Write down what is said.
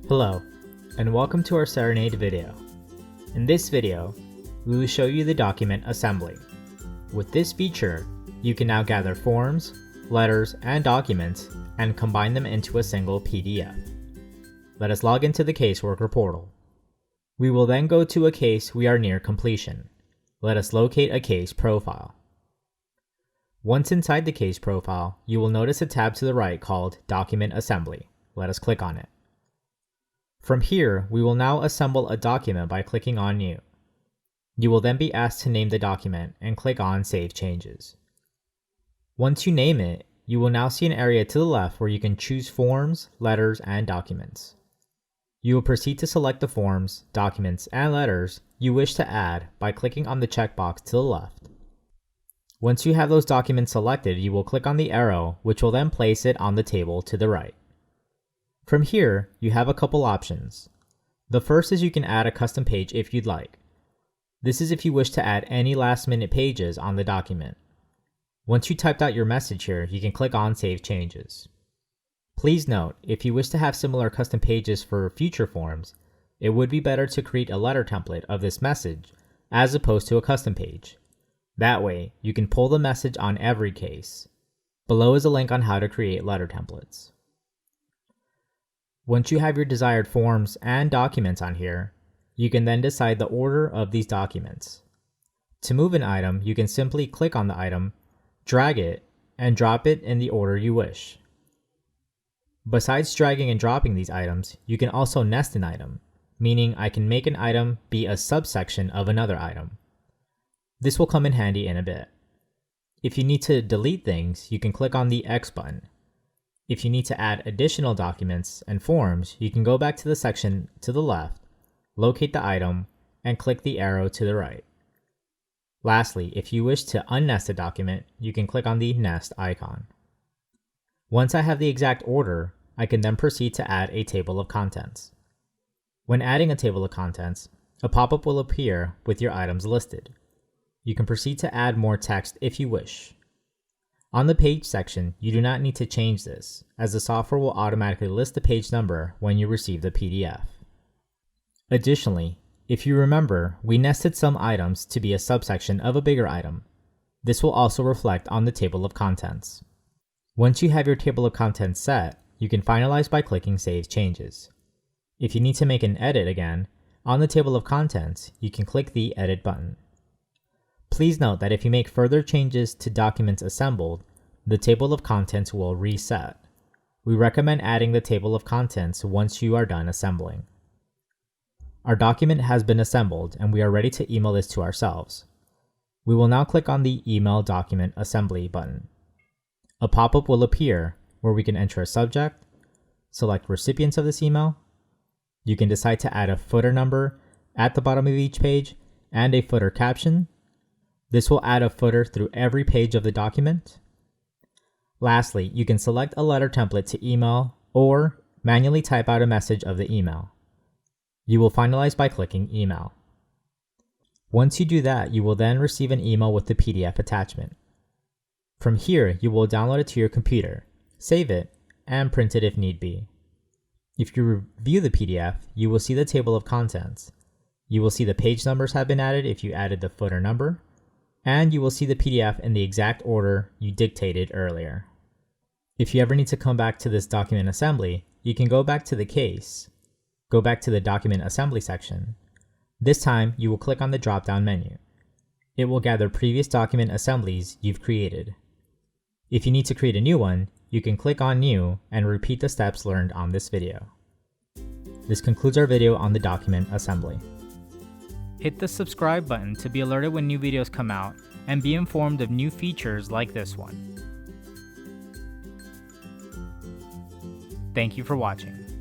Hello, and welcome to our Cerenade video. In this video, we will show you the document assembly. With this feature, you can now gather forms, letters, and documents and combine them into a single PDF. Let us log into the caseworker portal. We will then go to a case we are near completion. Let us locate a case profile. Once inside the case profile, you will notice a tab to the right called Document Assembly. Let us click on it. From here, we will now assemble a document by clicking on New. You will then be asked to name the document and click on Save Changes. Once you name it, you will now see an area to the left where you can choose forms, letters, and documents. You will proceed to select the forms, documents, and letters you wish to add by clicking on the checkbox to the left. Once you have those documents selected, you will click on the arrow, which will then place it on the table to the right. From here, you have a couple options. The first is you can add a custom page if you'd like. This is if you wish to add any last-minute pages on the document. Once you typed out your message here, you can click on Save Changes. Please note, if you wish to have similar custom pages for future forms, it would be better to create a letter template of this message as opposed to a custom page. That way, you can pull the message on every case. Below is a link on how to create letter templates. Once you have your desired forms and documents on here, you can then decide the order of these documents. To move an item, you can simply click on the item, drag it, and drop it in the order you wish. Besides dragging and dropping these items, you can also nest an item, meaning I can make an item be a subsection of another item. This will come in handy in a bit. If you need to delete things, you can click on the X button. If you need to add additional documents and forms, you can go back to the section to the left, locate the item, and click the arrow to the right. Lastly, if you wish to unnest a document, you can click on the Nest icon. Once I have the exact order, I can then proceed to add a table of contents. When adding a table of contents, a pop-up will appear with your items listed. You can proceed to add more text if you wish. On the page section, you do not need to change this, as the software will automatically list the page number when you receive the PDF. Additionally, if you remember, we nested some items to be a subsection of a bigger item. This will also reflect on the table of contents. Once you have your table of contents set, you can finalize by clicking Save Changes. If you need to make an edit again, on the table of contents, you can click the Edit button. Please note that if you make further changes to documents assembled, the table of contents will reset. We recommend adding the table of contents once you are done assembling. Our document has been assembled and we are ready to email this to ourselves. We will now click on the Email Document Assembly button. A pop-up will appear where we can enter a subject, select recipients of this email. You can decide to add a footer number at the bottom of each page and a footer caption. This will add a footer through every page of the document. Lastly, you can select a letter template to email or manually type out a message of the email. You will finalize by clicking Email. Once you do that, you will then receive an email with the PDF attachment. From here, you will download it to your computer, save it, and print it if need be. If you review the PDF, you will see the table of contents. You will see the page numbers have been added if you added the footer number, and you will see the PDF in the exact order you dictated earlier. If you ever need to come back to this document assembly, you can go back to the case, go back to the document assembly section. This time, you will click on the drop-down menu. It will gather previous document assemblies you've created. If you need to create a new one, you can click on New and repeat the steps learned on this video. This concludes our video on the document assembly. Hit the subscribe button to be alerted when new videos come out and be informed of new features like this one. Thank you for watching.